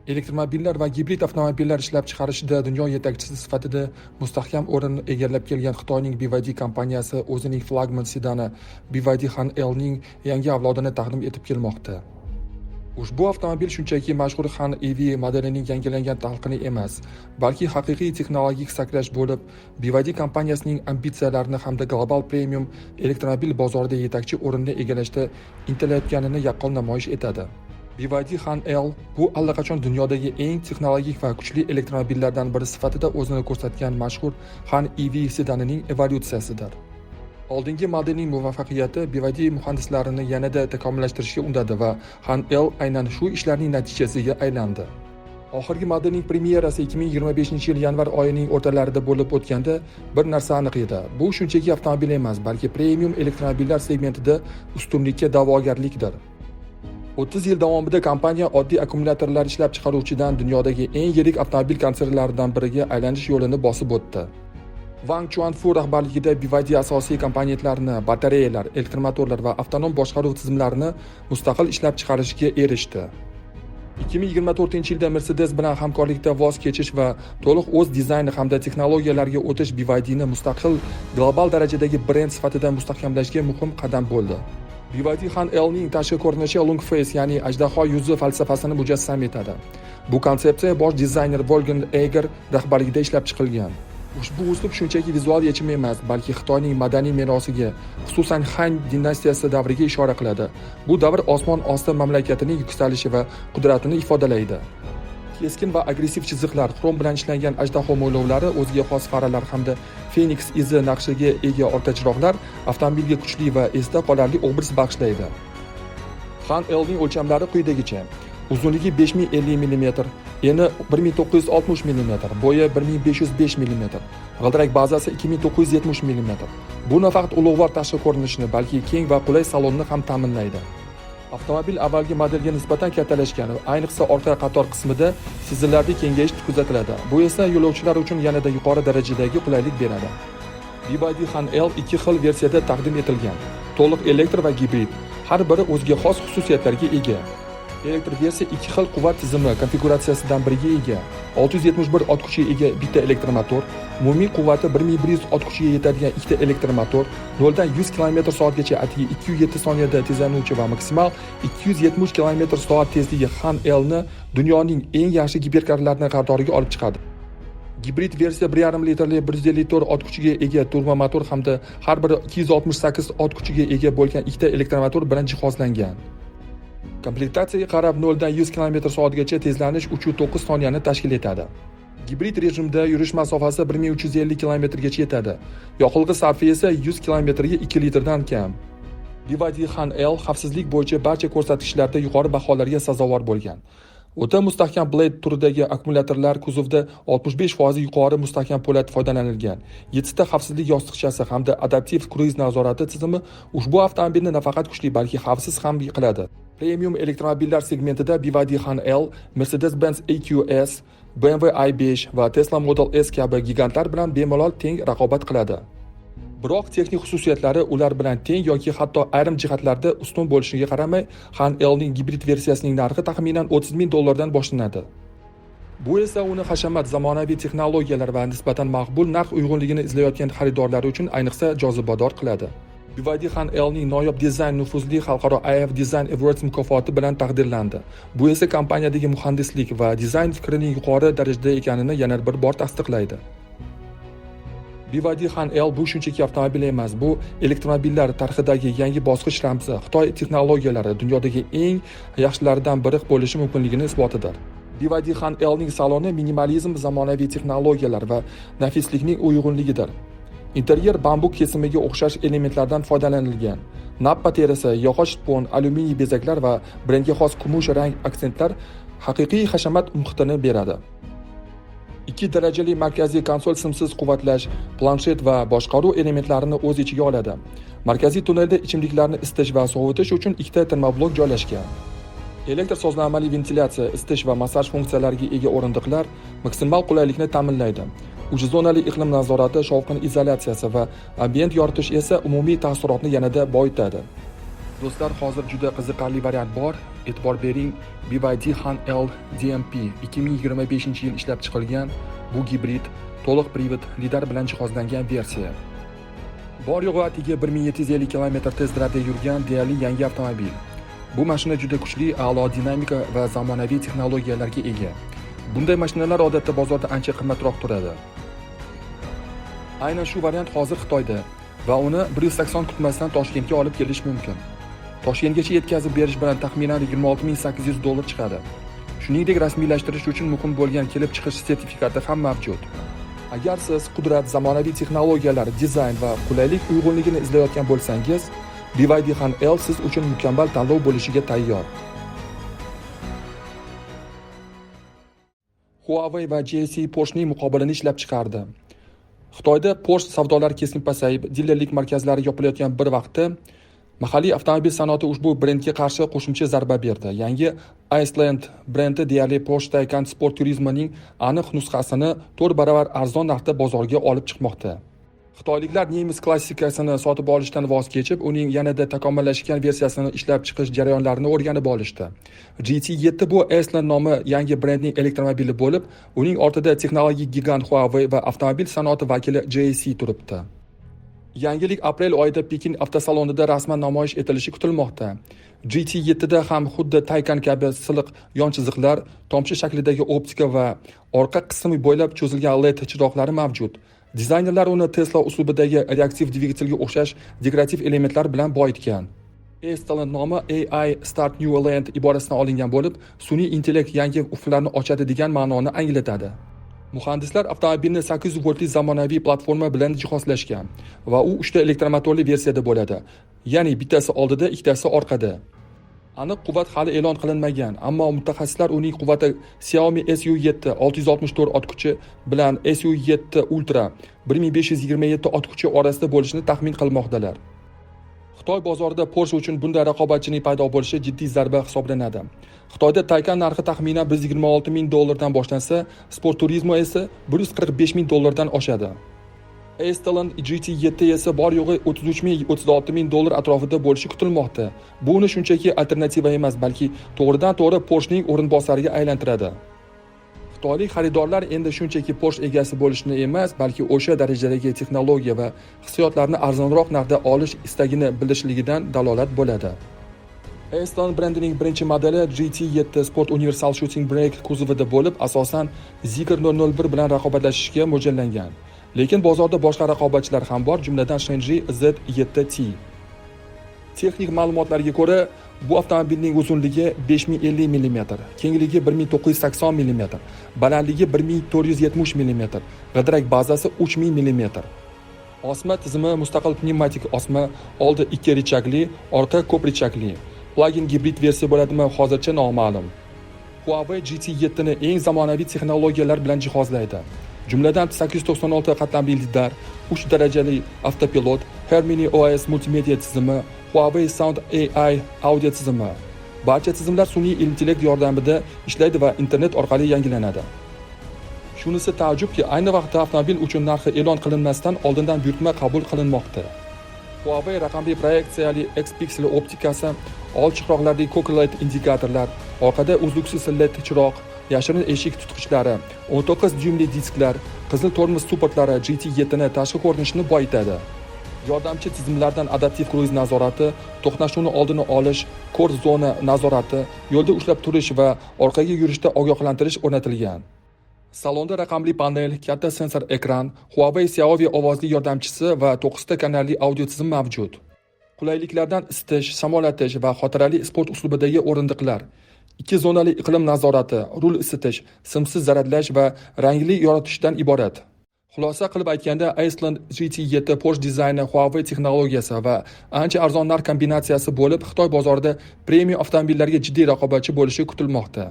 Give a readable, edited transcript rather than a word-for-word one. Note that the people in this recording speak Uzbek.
Elektromobillar va gibrid avtomobillar ishlab chiqarishda dunyo yetakchisi sifatida mustahkam o'rin egallab kelgan Xitoyning BYD kompaniyasi o'zining flagman sedani BYD Han-L'ning yangi avlodini taqdim etib kelmoqda. Ushbu avtomobil shunchaki mashhur Han EV modelining yangilangan talqini emas, balki haqiqiy texnologik sakrash bo'lib, BYD kompaniyasining ambitsiyalarini hamda global premium elektromobil bozorida yetakchi o'rinni egallashda intilayotganini yaqqol namoyish etadi. BYD Han-L bu allaqachon dunyodagi eng texnologik va kuchli elektromobillardan biri sifatida o'zini ko'rsatgan mashhur Han EV sedanining evolyutsiyasidir. Oldingi modelning muvaffaqiyati BYD muhandislarini yanada takomillashtirishga undadi va Han-L aynan shu ishlarning natijasiga aylandi. Oxirgi modelning premyerasi 2025-yil yanvar oyining o'rtalarida bo'lib o'tganda bir narsa aniq edi. Bu shunchaki avtomobil emas, balki premium elektromobillar segmentida ustunlikka da'vogarlikdir. 30 yil davomida kompaniya oddiy akkumulyatorlar ishlab chiqaruvchidan dunyodagi eng yirik avtomobil konsernlaridan biriga aylanish yo'lini bosib o'tdi. Wang Chuanfu rahbarligida BYD asosiy komponentlarni, batareyalar, elektromotorlar va avtonom boshqaruv tizimlarini mustaqil ishlab chiqarishga erishdi. 2024-yilda Mercedes bilan hamkorlikda voz kechish va to'liq o'z dizayni hamda texnologiyalariga o'tish BYDni mustaqil global darajadagi brend sifatida mustahkamlashga muhim qadam bo'ldi. BYD Han-L'ning tashqi ko'rinishi long face, ya'ni ajdaho yuzi falsafasini mujassam etadi. Bu konsepsiya bosh dizayner Wolfgang Eiger rahbarligida ishlab chiqilgan. Ushbu uslub shunchaki vizual yechim emas, balki Xitoyning madaniy merosiga, xususan Han dinastiyasi davriga ishora qiladi. Bu davr osmon osti mamlakatining yuksalishi va qudratini ifodalaydi. Keskin va agressiv chiziqlar, xrom bilan ishlangan ajdaho mo'ylovlari, o'ziga xos faralar hamda Phoenix izi naqshiga ega orqa chiroqlar avtomobilga kuchli va esda qolarli obraz bag'ishlaydi. Han-L'ning o'lchamlari quyidagicha: uzunligi 5050 mm, eni 1960 mm, bo'yi 1505 mm, g'ildirak bazasi 2970 mm. Bu nafaqat ulug'vor tashqi ko'rinishni, balki keng va qulay salonni ham ta'minlaydi. Avtomobil avvalgi modelga nisbatan kattalashgan, ayniqsa orqa qator qismida sezilarli kengayish kuzatiladi. Bu esa yo'lovchilar uchun yanada yuqori darajadagi qulaylik beradi. BYD Han-L ikki xil versiyada taqdim etilgan: to'liq elektr va gibrid. Har biri o'ziga xos xususiyatlarga ega. Elektr versiya ikki xil quvvat tizimi konfiguratsiyasidan biriga ega. 671 ot kuchiga ega bitta elektromotor, umumiy quvvati 1100 ot kuchiga yetadigan ikkita elektromotor, 0 dan 100 km/soatgacha atigi 207 soniyada tezlanuvchi va maksimal 270 km/soat tezligi Han-L'ni dunyoning eng yaxshi giperkarlaridan qatoriga olib chiqadi. Gibrid versiya 1,5 litrli 154 ot kuchiga ega turbo motor hamda har biri 268 ot kuchiga ega bo'lgan ikkita elektromotor bilan jihozlangan. Komplektatsiyaga qarab 0 dan 100 km/soatgacha tezlanish 3.9 soniyani tashkil etadi. Gibrid rejimda yurish masofasi 1350 km gacha yetadi. Yoqilg'i sarfi esa 100 km ga 2 litrdan kam. BYD Han-L xavfsizlik bo'yicha barcha ko'rsatkichlarda yuqori baholarga sazovor bo'lgan. O'ta mustahkam Blade turidagi akkumulyatorlar kuzovda 65% yuqori mustahkam po'lat foydalanilgan. 7 ta xavfsizlik yostiqchasi hamda adaptiv kruiz nazorati tizimi ushbu avtomobilni nafaqat kuchli, balki xavfsiz ham qiladi. Premium elektromobillar segmentida BYD Han-L, Mercedes-Benz EQS, BMW i5 va Tesla Model S kabi gigantlar bilan bemalol teng raqobat qiladi. Biroq texnik xususiyatlari ular bilan teng yoki hatto ayrim jihatlarda ustun bo'lishiga qaramay, Han-L'ning gibrid versiyasining narxi taxminan $30,000 dan boshlanadi. Bu esa uni hashamat, zamonaviy texnologiyalar va nisbatan maqbul narx uyg'unligini izlayotgan xaridorlar uchun ayniqsa jozibador qiladi. BYD Han-L'ning noyob dizayn nufuzli xalqaro IF Design Awards mukofoti bilan taqdirlandi. Bu esa kompaniyadagi muhandislik va dizayn fikrining yuqori darajada ekanini yana bir bor tasdiqlaydi. BYD Han-L bu shunchaki avtomobil emas, bu elektromobillar tarixidagi yangi bosqich ramzi, Xitoy texnologiyalari dunyodagi eng yaxshilaridan biri bo'lishi mumkinligining isbotidir. BYD Han-L'ning saloni minimalizm, zamonaviy texnologiyalar va nafislikning uyg'unligidir. Interyer bambuk kesimiga o'xshash elementlardan foydalanilgan. Nappa terisi, yog'och spon, alyuminiy bezaklar va brendga xos kumush rang aksentlar haqiqiy hashamat muhitini beradi. 2 darajali markaziy konsol simsiz quvvatlash, planshet va boshqaruv elementlarini o'z ichiga oladi. Markaziy tunnelda ichimliklarni isitish va sovutish uchun ikkita termoblok joylashgan. Elektr sozlamali ventilyatsiya, isitish va massaj funksiyalariga ega o'rindiqlar maksimal qulaylikni ta'minlaydi. 3 zonali iqlim nazorati, shovqin izolyatsiyasi va ambient yoritish esa umumiy taassurotni yanada boyitadi. Do'stlar, hozir juda qiziqarli variant bor. E'tibor bering, BYD Han L DMP 2025-yil ishlab chiqilgan bu gibrid to'liq prived lidar bilan jihozlangan versiya. Bor yo'g'i atiga 1750 km tezlarda yurgan deyarli yangi avtomobil. Bu mashina juda kuchli, a'lo dinamika va zamonaviy texnologiyalarga ega. Bunday mashinalar odatda bozorda ancha qimmatroq turadi. Aynan shu variant hozir Xitoyda va uni 180 kutmasdan Toshkentga olib kelish mumkin. Toshkentgacha yetkazib berish bilan taxminan $26,800 chiqadi. Shuningdek, rasmiylashtirish uchun muhim bo'lgan kelib chiqish sertifikati ham mavjud. Agar siz qudrat, zamonaviy texnologiyalar, dizayn va qulaylik uyg'unligini izlayotgan bo'lsangiz, BYD Han L siz uchun mukammal tanlov bo'lishiga tayyor. Huawei va GAC Porsche'ning muqobilini ishlab chiqardi. Xitoyda Porsche savdolari keskin pasayib, dilerlik markazlari yopilayotgan bir vaqtda mahalliy avtomobil sanoati ushbu brendga qarshi qo'shimcha zarba berdi. Yangi Iceland brendi deyarli Porsche Taycan Sport Turismo'ning aniq nusxasini 4 baravar arzon narxda bozorga olib chiqmoqda. Xitoyliklar nemis klassikasini sotib olishdan voz kechib, uning yanada takomillashgan versiyasini ishlab chiqish jarayonlarini o'rganib olishdi. GT7 bu Iceland nomli yangi brendning elektromobili bo'lib, uning ortida texnologik gigant Huawei va avtomobil sanoati vakili GAC turibdi. Yangilik aprel oyida Pekin avtosalonida rasman namoyish etilishi kutilmoqda. GT7da ham xuddi Taycan kabi siliq yon chiziqlar, tomchi shaklidagi optika va orqa qismi bo'ylab cho'zilgan LED chiroqlari mavjud. Dizaynerlar uni Tesla uslubidagi reaktiv dvigatelga o'xshash dekorativ elementlar bilan boyitgan. Iceland nomi AI Start New Land iborasidan olingan bo'lib, sun'iy intellekt yangi ufqlarni ochadi degan ma'noni anglatadi. Muhandislar avtomobilni 800 voltli zamonaviy platforma bilan jihozlashgan va u 3 ta elektromotorli versiyada bo'ladi. Ya'ni bittasi oldida, ikkitasi orqada. Aniq quvvat hali e'lon qilinmagan, ammo mutaxassislar uning quvvati Xiaomi SU7 664 ot kuchi bilan SU7 Ultra 1527 ot kuchi orasida bo'lishini taxmin qilmoqdalar. Xitoy bozorida Porsche uchun bunday raqobatchining paydo bo'lishi jiddiy zarba hisoblanadi. Xitoyda Taycan narxi taxminan $126,000 dan boshlansa, Sport Turismo esa $145,000 dan oshadi. Iceland GT7 esa bor yo'g'i $33,000-$36,000 atrofida bo'lishi kutilmoqda. Bu uni shunchaki alternativa emas, balki to'g'ridan-to'g'ri Porsche'ning o'rinbosariga aylantiradi. Xitoylik xaridorlar endi shunchaki Porsche egasi bo'lishni emas, balki o'sha darajadagi texnologiya va hissiyotlarni arzonroq narxda olish istagini bilishligidan dalolat bo'ladi. Iceland brendining birinchi modeli GT7 Sport Universal Shooting Brake kuzovida bo'lib, asosan Zeekr 001 bilan raqobatlashishga mo'ljallangan. Lekin bozorda boshqa raqobatchilar ham bor, jumladan Shenji Z7T. Texnik ma'lumotlarga ko'ra, bu avtomobilning uzunligi 5050 mm, kengligi 1980 mm, balandligi 1470 mm, g'ildirak bazasi 3000 mm. Osma tizimi mustaqil pnevmatik osma, oldi 2 richagli, orqa ko'p richagli. Plug-in gibrid versiya bo'ladimi, hozircha noma'lum. Huawei GT7 ni eng zamonaviy texnologiyalar bilan jihozlaydi. Jumladan 896 qatlamli lidar, 3 darajali avtopilot, Harmony OS multimedia tizimi, Huawei Sound AI audio tizimi. Barcha tizimlar sun'iy intellekt yordamida ishlaydi va internet orqali yangilanadi. Shunisi ta'jubki, ayni vaqtda avtomobil uchun narxi e'lon qilinmasdan oldindan buyurtma qabul qilinmoqda. Huawei raqamli proyeksiyali X-Pixel optikasi, old chiroqlardagi Cocklight indikatorlar, orqada uzluksiz LED chiroq, yashirin eshik tutqichlari, 19 dyumli disklar, qizil tormoz supportlari GT7 ni tashqi ko'rinishini boyitadi. Yordamchi tizimlardan adaptiv kruiz nazorati, to'qnashuvni oldini olish, kort zona nazorati, yo'lda ushlab turish va orqaga yurishda ogohlantirish o'rnatilgan. Salonda raqamli panel, katta sensor ekran, Huawei Xiaomi ovozli yordamchisi va 9 ta kanalli audio tizim mavjud. Qulayliklardan isitish, shamollatish va xotirali sport uslubidagi o'rindiqlar, 2 zonali iqlim nazorati, rul isitish, simsiz zaryadlash va rangli yoritishdan iborat. Xulosa qilib aytganda, Iceland GT7 Porsche dizayni, Huawei texnologiyasi va ancha arzon narx kombinatsiyasi bo'lib, Xitoy bozorida premium avtomobillarga jiddiy raqobatchi bo'lishi kutilmoqda.